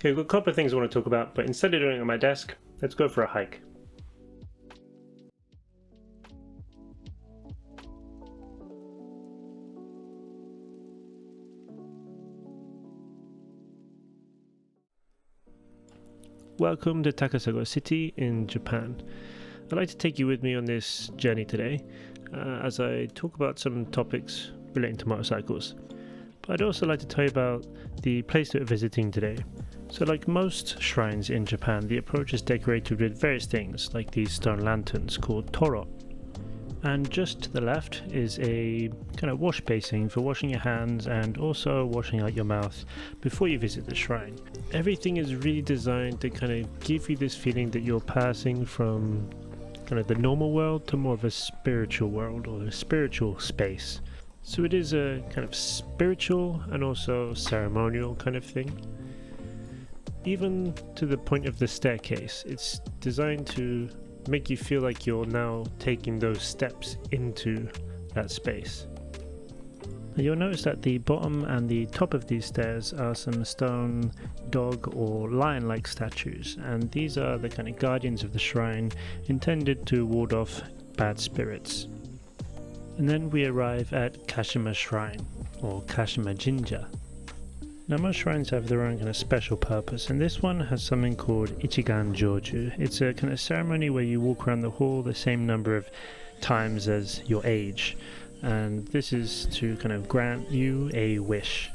Okay, I've got a couple of things I want to talk about, but instead of doing it on my desk, let's go for a hike. Welcome to Takasago City in Japan. I'd like to take you with me on this journey today as I talk about some topics relating to motorcycles. But I'd also like to tell you about the place that we're visiting today. So like most shrines in Japan, the approach is decorated with various things like these stone lanterns called toro. And just to the left is a kind of wash basin for washing your hands and also washing out your mouth before you visit the shrine. Everything is really designed to kind of give you this feeling that you're passing from kind of the normal world to more of a spiritual world or a spiritual space. So it is a kind of spiritual and also ceremonial kind of thing. Even to the point of the staircase, it's designed to make you feel like you're now taking those steps into that space. Now you'll notice that the bottom and the top of these stairs are some stone dog or lion-like statues, and these are the kind of guardians of the shrine intended to ward off bad spirits. And then we arrive at Kashima Shrine, or Kashima Jinja. Now most shrines have their own kind of special purpose, and this one has something called Ichigan Joju. It's a kind of ceremony where you walk around the hall the same number of times as your age, and this is to kind of grant you a wish.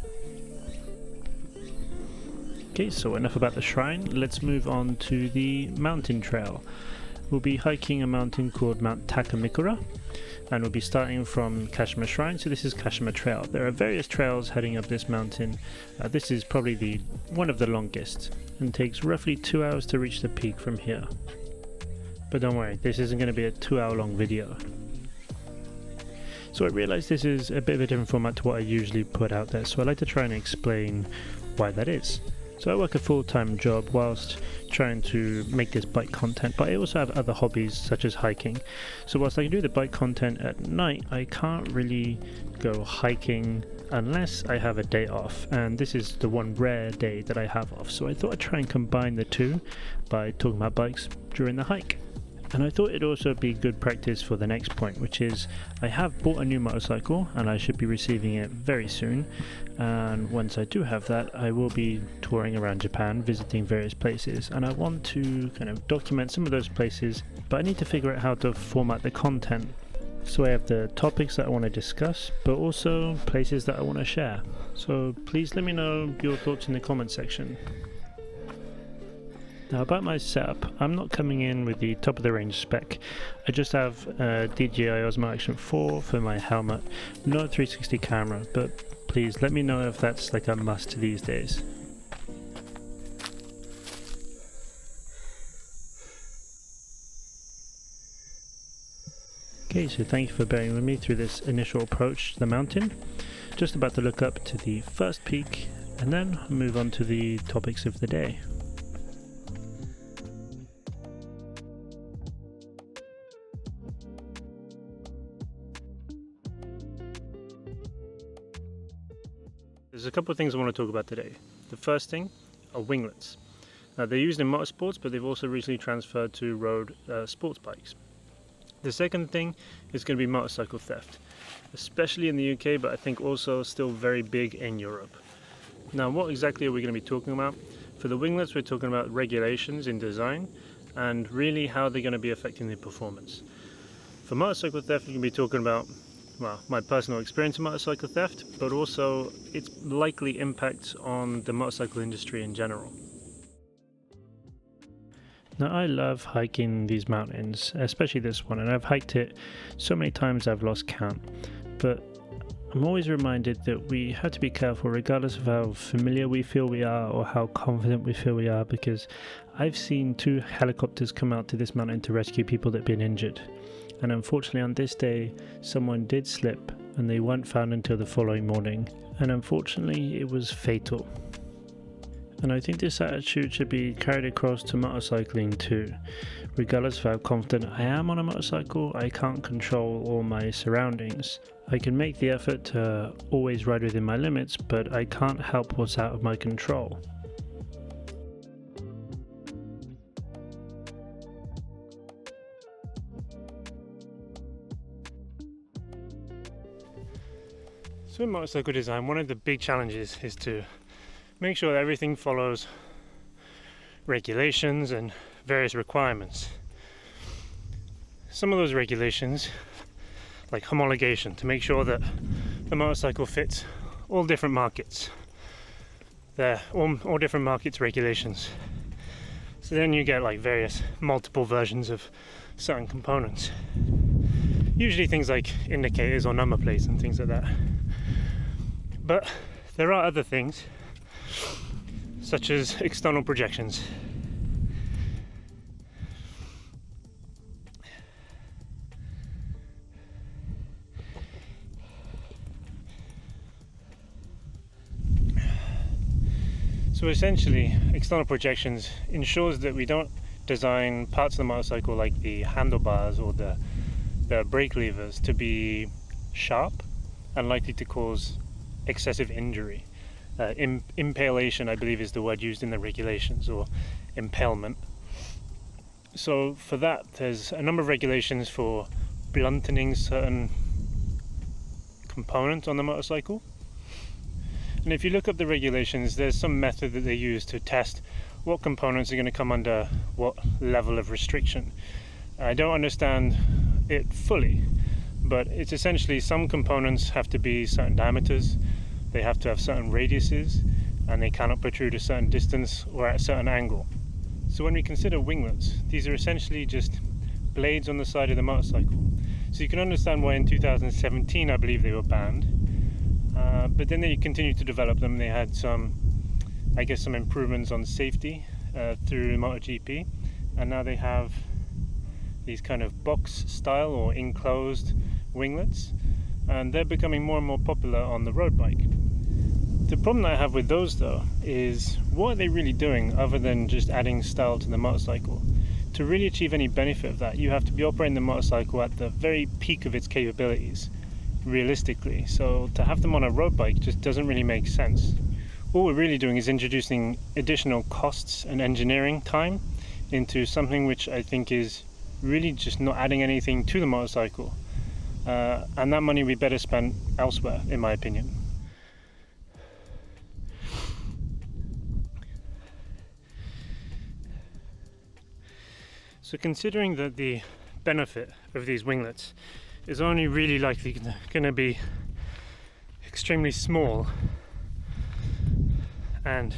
Okay, so enough about the shrine, let's move on to the mountain trail. We'll be hiking a mountain called Mount Takamikura, and we'll be starting from Kashima Shrine, so this is Kashima Trail. There are various trails heading up this mountain. This is probably one of the longest, and takes roughly 2 hours to reach the peak from here. But don't worry, this isn't going to be a 2-hour long video. So I realised this is a bit of a different format to what I usually put out there, so I'd like to try and explain why that is. So I work a full-time job whilst trying to make this bike content, but I also have other hobbies such as hiking. So whilst I can do the bike content at night, I can't really go hiking unless I have a day off, and this is the one rare day that I have off. So I thought I'd try and combine the two by talking about bikes during the hike. And I thought it'd also be good practice for the next point, which is I have bought a new motorcycle and I should be receiving it very soon. And once I do have that, I will be touring around Japan, visiting various places, and I want to kind of document some of those places, but I need to figure out how to format the content. So I have the topics that I want to discuss, but also places that I want to share. So please let me know your thoughts in the comment section. Now about my setup, I'm not coming in with the top of the range spec. I just have a DJI Osmo Action 4 for my helmet, no 360 camera, but please let me know if that's like a must these days. Okay, so thank you for bearing with me through this initial approach to the mountain. Just about to look up to the first peak and then move on to the topics of the day. There's a couple of things I want to talk about today. The first thing are winglets. Now they're used in motorsports, but they've also recently transferred to road sports bikes. The second thing is going to be motorcycle theft, especially in the UK, but I think also still very big in Europe. Now what exactly are we going to be talking about? For the winglets, we're talking about regulations in design and really how they're going to be affecting the performance. For motorcycle theft, we're going to be talking about my personal experience in motorcycle theft, but also its likely impact on the motorcycle industry in general. Now I love hiking these mountains, especially this one, and I've hiked it so many times I've lost count, but I'm always reminded that we have to be careful regardless of how familiar we feel we are or how confident we feel we are, because I've seen 2 helicopters come out to this mountain to rescue people that have been injured. And unfortunately on this day someone did slip and they weren't found until the following morning, and unfortunately it was fatal. And I think this attitude should be carried across to motorcycling too. Regardless of how confident I am on a motorcycle, I can't control all my surroundings. I can make the effort to always ride within my limits, but I can't help what's out of my control. So in motorcycle design, one of the big challenges is to make sure that everything follows regulations and various requirements. Some of those regulations, like homologation, to make sure that the motorcycle fits all different markets. They're all different markets regulations. So then you get like various multiple versions of certain components. Usually things like indicators or number plates and things like that. But there are other things, such as external projections. So essentially, external projections ensures that we don't design parts of the motorcycle like the handlebars or the brake levers to be sharp and likely to cause excessive injury. Impalation, I believe, is the word used in the regulations, or impalement. So for that, there's a number of regulations for blunting certain components on the motorcycle. And if you look up the regulations, there's some method that they use to test what components are going to come under what level of restriction. I don't understand it fully, but it's essentially some components have to be certain diameters, they have to have certain radiuses, and they cannot protrude a certain distance or at a certain angle. So when we consider winglets, these are essentially just blades on the side of the motorcycle. So you can understand why in 2017 I believe they were banned. But then they continued to develop them. They had some improvements on safety through MotoGP, and now they have these kind of box style or enclosed winglets, and they're becoming more and more popular on the road bike. The problem that I have with those though is, what are they really doing other than just adding style to the motorcycle? To really achieve any benefit of that, you have to be operating the motorcycle at the very peak of its capabilities, realistically. So to have them on a road bike just doesn't really make sense. All we're really doing is introducing additional costs and engineering time into something which I think is really just not adding anything to the motorcycle, and that money would be better spent elsewhere, in my opinion. So considering that the benefit of these winglets is only really likely going to be extremely small and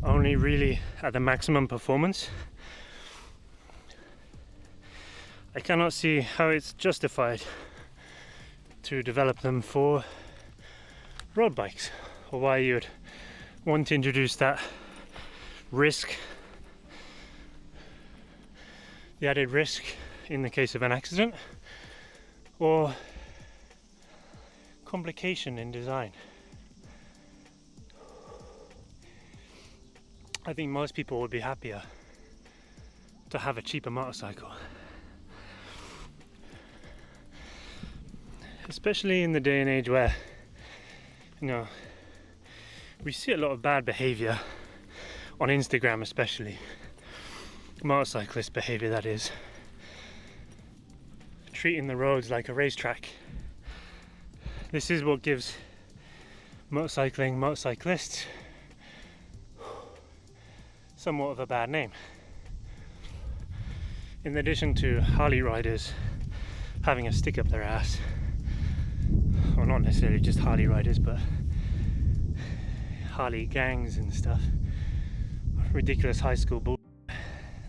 only really at the maximum performance, I cannot see how it's justified to develop them for road bikes, or why you would want to introduce that risk, the added risk in the case of an accident or complication in design. I think most people would be happier to have a cheaper motorcycle, especially in the day and age where, we see a lot of bad behavior on Instagram, especially motorcyclist behavior, that is, treating the roads like a racetrack. This is what gives motorcyclists somewhat of a bad name. In addition to Harley riders having a stick up their ass, or not necessarily just Harley riders, but Harley gangs and stuff, ridiculous high school bull,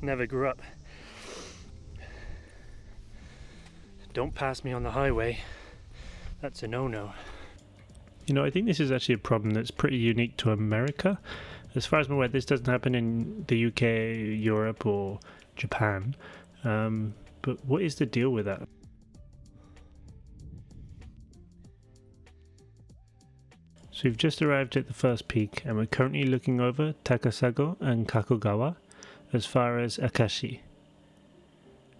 never grew up. Don't pass me on the highway, that's a no-no. I think this is actually a problem that's pretty unique to America. As far as I'm aware, this doesn't happen in the UK, Europe, or Japan. But what is the deal with that? So we've just arrived at the first peak, and we're currently looking over Takasago and Kakogawa as far as Akashi.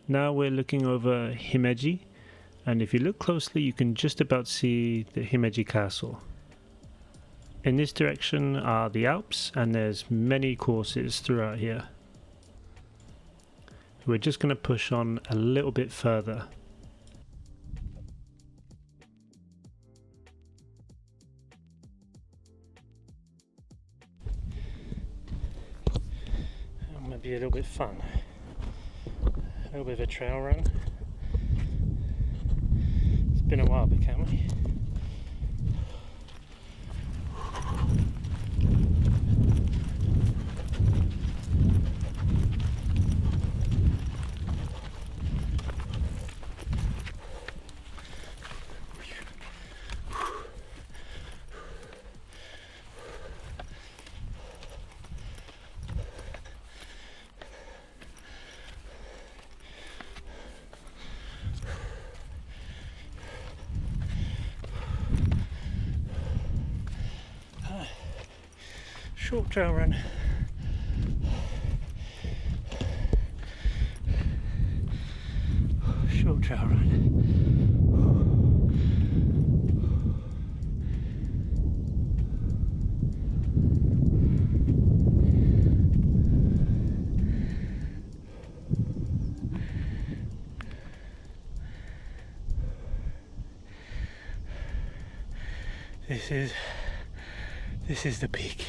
Now we're looking over Himeji, and if you look closely you can just about see the Himeji castle. In this direction are the Alps, and there's many courses throughout here. We're just going to push on a little bit further. be a little bit fun. A little bit of a trail run. It's been a while, but can't we? Short trail run. Short trail run. This is the peak.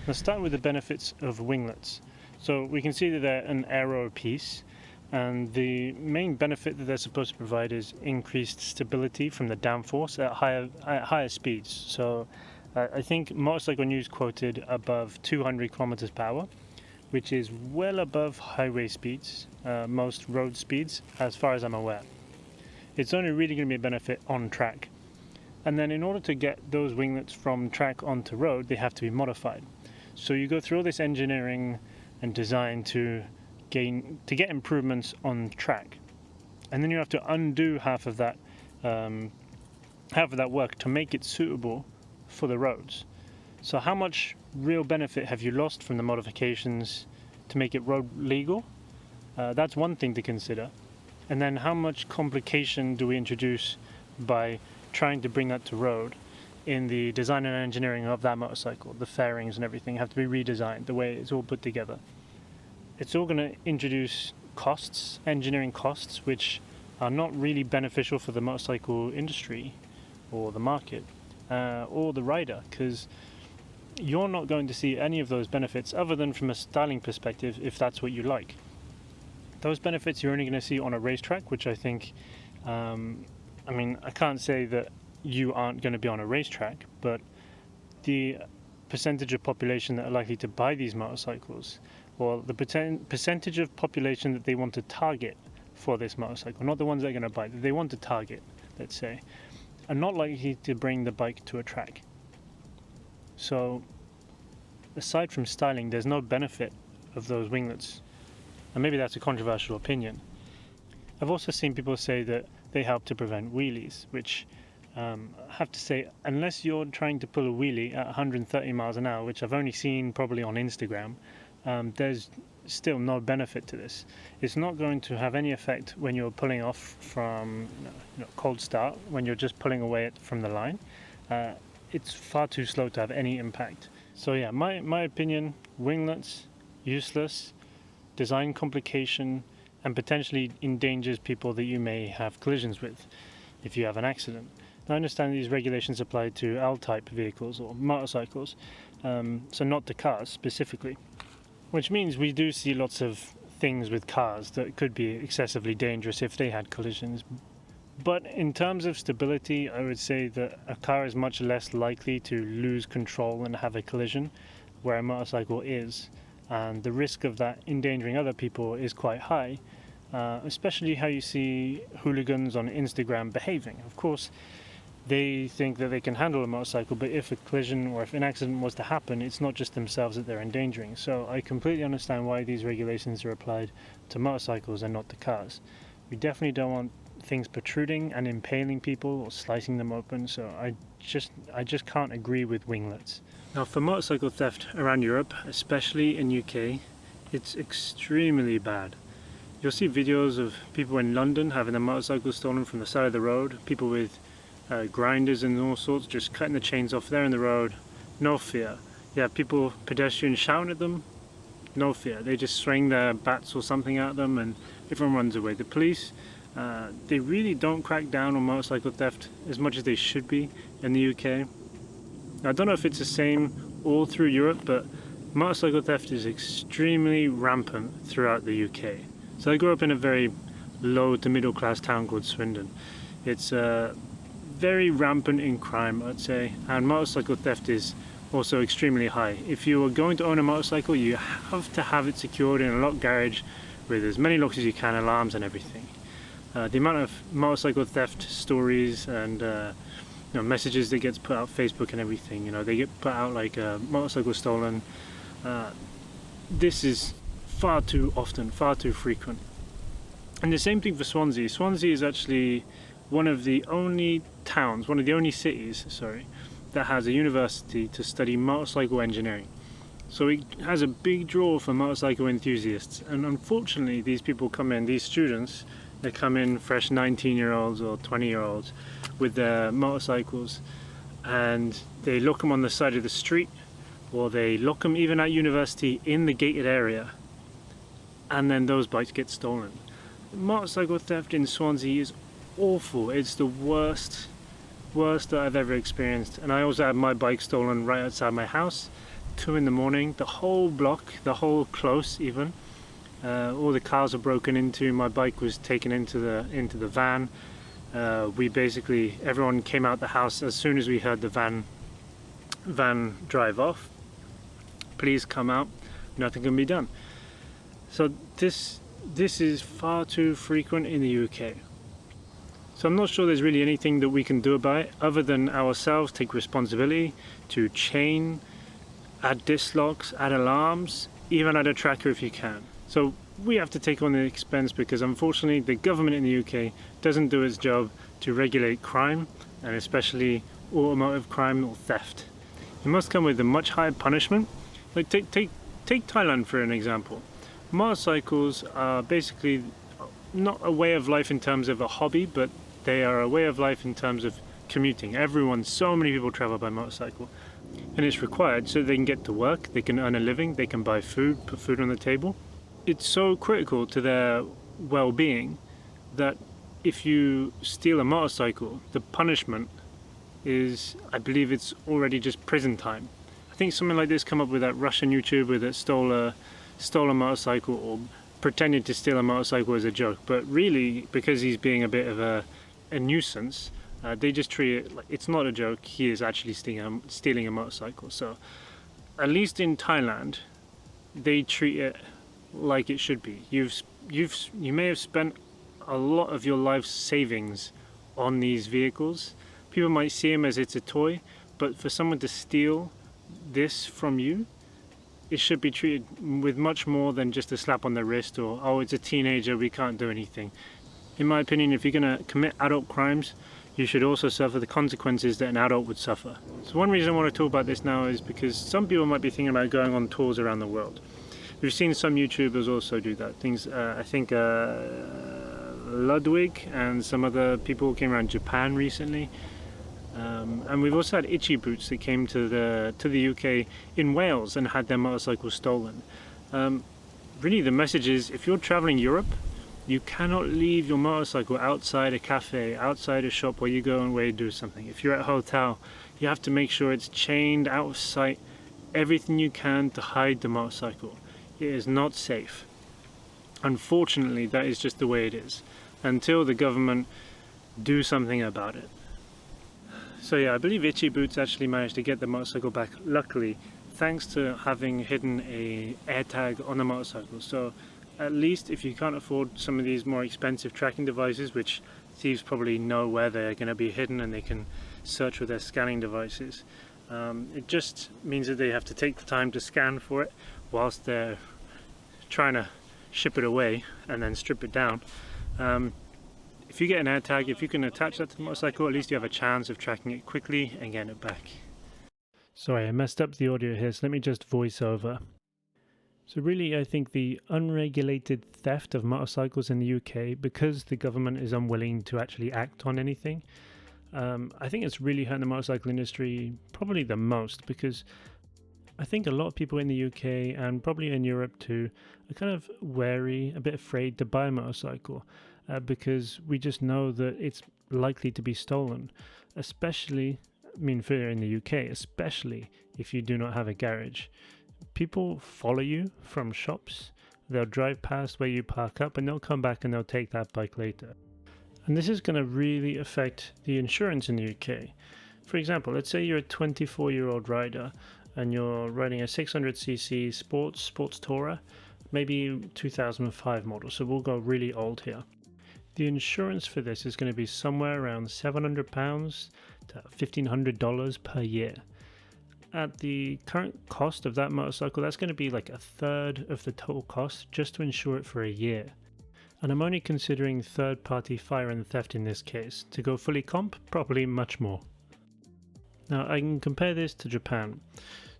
Let's start with the benefits of winglets. So we can see that they're an aero piece, and the main benefit that they're supposed to provide is increased stability from the downforce at higher speeds. So I think Motorcycle News quoted above 200 kilometers per hour, which is well above highway speeds, most road speeds, as far as I'm aware. It's only really going to be a benefit on track. And then in order to get those winglets from track onto road, they have to be modified. So you go through all this engineering and design to get improvements on track, and then you have to undo half of that work to make it suitable for the roads. So how much real benefit have you lost from the modifications to make it road legal? That's one thing to consider. And then how much complication do we introduce by trying to bring that to road? In the design and engineering of that motorcycle, the fairings and everything have to be redesigned, the way it's all put together. It's all going to introduce costs, engineering costs, which are not really beneficial for the motorcycle industry or the market or the rider, because you're not going to see any of those benefits other than from a styling perspective, if that's what you like. Those benefits you're only going to see on a racetrack, which I think, I can't say that you aren't going to be on a racetrack, but the percentage of population that are likely to buy these motorcycles, or the percentage of population that they want to target for this motorcycle, not the ones they're going to buy, that they want to target, let's say, are not likely to bring the bike to a track. So aside from styling, there's no benefit of those winglets, and maybe that's a controversial opinion. I've also seen people say that they help to prevent wheelies, which I have to say, unless you're trying to pull a wheelie at 130 miles an hour, which I've only seen probably on Instagram, there's still no benefit to this. It's not going to have any effect when you're pulling off from cold start, when you're just pulling away from the line. It's far too slow to have any impact. So yeah, my opinion, winglets, useless, design complication, and potentially endangers people that you may have collisions with if you have an accident. I understand these regulations apply to L-type vehicles or motorcycles, so not to cars specifically, which means we do see lots of things with cars that could be excessively dangerous if they had collisions. But in terms of stability, I would say that a car is much less likely to lose control and have a collision, where a motorcycle is, and the risk of that endangering other people is quite high, especially how you see hooligans on Instagram behaving. Of course, they think that they can handle a motorcycle, but if a collision or if an accident was to happen, it's not just themselves that they're endangering. So I completely understand why these regulations are applied to motorcycles and not to cars. We definitely don't want things protruding and impaling people or slicing them open, so I just can't agree with winglets. Now, for motorcycle theft around Europe, especially in UK, it's extremely bad. You'll see videos of people in London having their motorcycles stolen from the side of the road, people with grinders and all sorts, just cutting the chains off there in the road, no fear. You have people, pedestrians, shouting at them, no fear. They just swing their bats or something at them and everyone runs away. The police They really don't crack down on motorcycle theft as much as they should be in the UK. I don't know if it's the same all through Europe, but motorcycle theft is extremely rampant throughout the UK. So I grew up in a very low to middle class town called Swindon. It's very rampant in crime, I'd say, and motorcycle theft is also extremely high. If you are going to own a motorcycle, you have to have it secured in a locked garage with as many locks as you can, alarms and everything. The amount of motorcycle theft stories and messages that gets put out Facebook and everything, they get put out like motorcycle stolen. This is far too often, far too frequent. And the same thing for Swansea. Swansea is actually one of the only cities, that has a university to study motorcycle engineering. So it has a big draw for motorcycle enthusiasts. And unfortunately, these students, they come in fresh 19-year-olds or 20-year-olds with their motorcycles, and they lock them on the side of the street, or they lock them even at university in the gated area, and then those bikes get stolen. Motorcycle theft in Swansea is awful. It's the worst that I've ever experienced. And I also had my bike stolen right outside my house, 2 in the morning. The whole block, the whole close even, all the cars were broken into. My bike was taken into the van. Everyone came out the house as soon as we heard the van drive off. Please come out, nothing can be done. So this is far too frequent in the UK. So I'm not sure there's really anything that we can do about it other than ourselves take responsibility to chain, add disc locks, add alarms, even add a tracker if you can. So we have to take on the expense because unfortunately the government in the UK doesn't do its job to regulate crime, and especially automotive crime or theft. It must come with a much higher punishment. Like take Thailand for an example. Motorcycles are basically not a way of life in terms of a hobby, but they are a way of life in terms of commuting. So many people travel by motorcycle, and it's required so they can get to work, they can earn a living, they can buy food, put food on the table. It's so critical to their well-being that if you steal a motorcycle, the punishment is, I believe it's already just prison time. I think something like this come up with that Russian YouTuber that stole a motorcycle or pretended to steal a motorcycle as a joke, but really because he's being a bit of a nuisance, they just treat it like it's not a joke. He is actually stealing a motorcycle. So at least in Thailand they treat it like it should be. You may have spent a lot of your life savings on these vehicles. People might see them as it's a toy, but for someone to steal this from you, it should be treated with much more than just a slap on the wrist or, oh, it's a teenager, we can't do anything. In my opinion, if you're going to commit adult crimes, you should also suffer the consequences that an adult would suffer. So one reason I want to talk about this now is because some people might be thinking about going on tours around the world. We've seen some YouTubers also do that. I think Ludwig and some other people came around Japan recently. And we've also had Itchy Boots that came to the UK in Wales and had their motorcycles stolen. Really the message is, if you're traveling Europe, you cannot leave your motorcycle outside a cafe, outside a shop where you go and where you do something. If you're at a hotel, you have to make sure it's chained out of sight, everything you can to hide the motorcycle. It is not safe. Unfortunately, that is just the way it is, until the government do something about it. So yeah, I believe Itchy Boots actually managed to get the motorcycle back, luckily, thanks to having hidden a AirTag on the motorcycle. So at least if you can't afford some of these more expensive tracking devices, which thieves probably know where they're going to be hidden and they can search with their scanning devices, it just means that they have to take the time to scan for it whilst they're trying to ship it away and then strip it down. If you get an AirTag, if you can attach that to the motorcycle, at least you have a chance of tracking it quickly and getting it back. Sorry, I messed up the audio here, so let me just voice over. So really, I think the unregulated theft of motorcycles in the UK, because the government is unwilling to actually act on anything, I think it's really hurt the motorcycle industry probably the most, because I think a lot of people in the UK and probably in Europe too are kind of wary, a bit afraid to buy a motorcycle because we just know that it's likely to be stolen, especially, I mean, for in the UK, especially if you do not have a garage. People follow you from shops, they'll drive past where you park up, and they'll come back and they'll take that bike later. And this is going to really affect the insurance in the UK. For example, let's say you're a 24-year-old rider and you're riding a 600cc sports tourer, maybe 2005 model, so we'll go really old here. The insurance for this is going to be somewhere around £700 to $1,500 per year. At the current cost of that motorcycle, that's going to be like a third of the total cost just to insure it for a year. And I'm only considering third-party fire and theft in this case. To go fully comp, probably much more. Now I can compare this to Japan.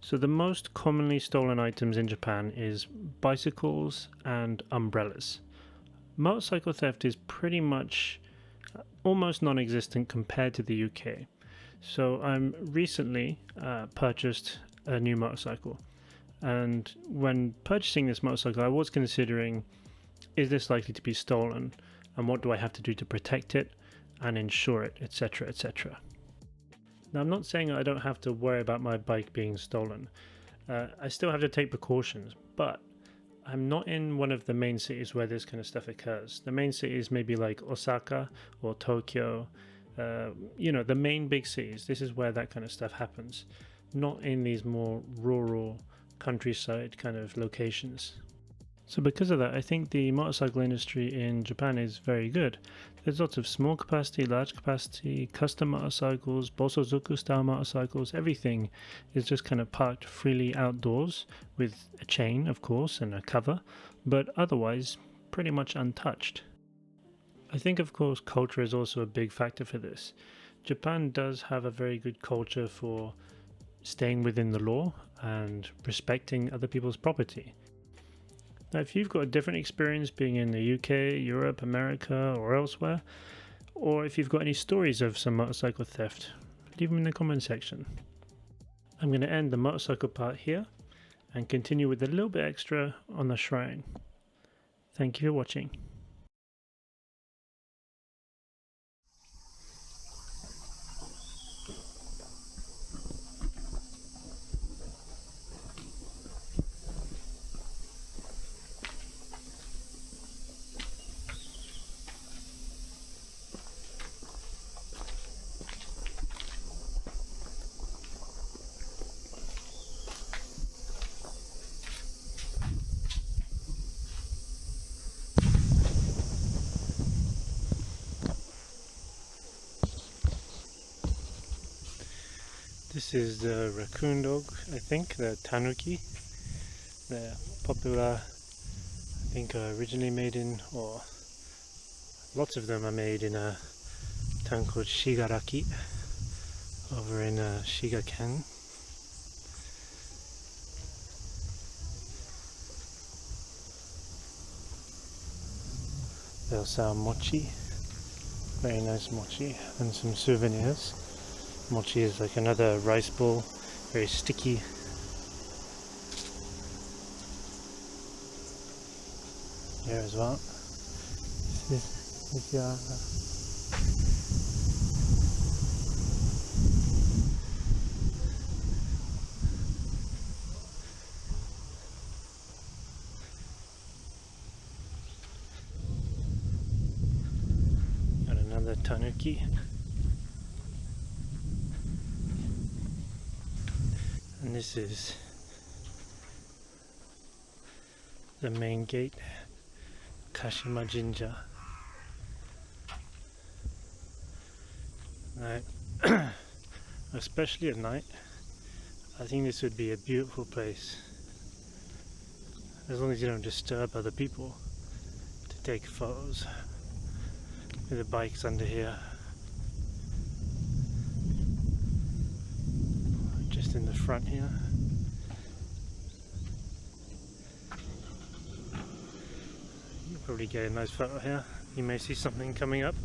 So the most commonly stolen items in Japan is bicycles and umbrellas. Motorcycle theft is pretty much almost non-existent compared to the UK. So I'm recently purchased a new motorcycle, and when purchasing this motorcycle I was considering, is this likely to be stolen, and what do I have to do to protect it and insure it, etc, etc. Now I'm not saying I don't have to worry about my bike being stolen. I still have to take precautions, but I'm not in one of the main cities where this kind of stuff occurs. The main cities maybe like Osaka or Tokyo, the main big cities. This is where that kind of stuff happens, not in these more rural countryside kind of locations. So because of that, I think the motorcycle industry in Japan is very good. There's lots of small capacity, large capacity, custom motorcycles, Bosozoku style motorcycles. Everything is just kind of parked freely outdoors with a chain, of course, and a cover, but otherwise pretty much untouched. I think, of course, culture is also a big factor for this. Japan does have a very good culture for staying within the law and respecting other people's property. Now, if you've got a different experience being in the UK, Europe, America, or elsewhere, or if you've got any stories of some motorcycle theft, leave them in the comment section. I'm going to end the motorcycle part here and continue with a little bit extra on the shrine. Thank you for watching. This is the raccoon dog, I think, the tanuki. They're popular, I think, originally made in, or lots of them are made in a town called Shigaraki over in Shiga-ken. They'll sell mochi, very nice mochi, and some souvenirs. Mochi is like another rice ball, very sticky. Here as well. This is got another tanuki. And this is the main gate, Kashima Jinja. Right. Especially at night, I think this would be a beautiful place, as long as you don't disturb other people, to take photos with the bikes under here. Just in the front here. You'll probably get a nice photo here. You may see something coming up.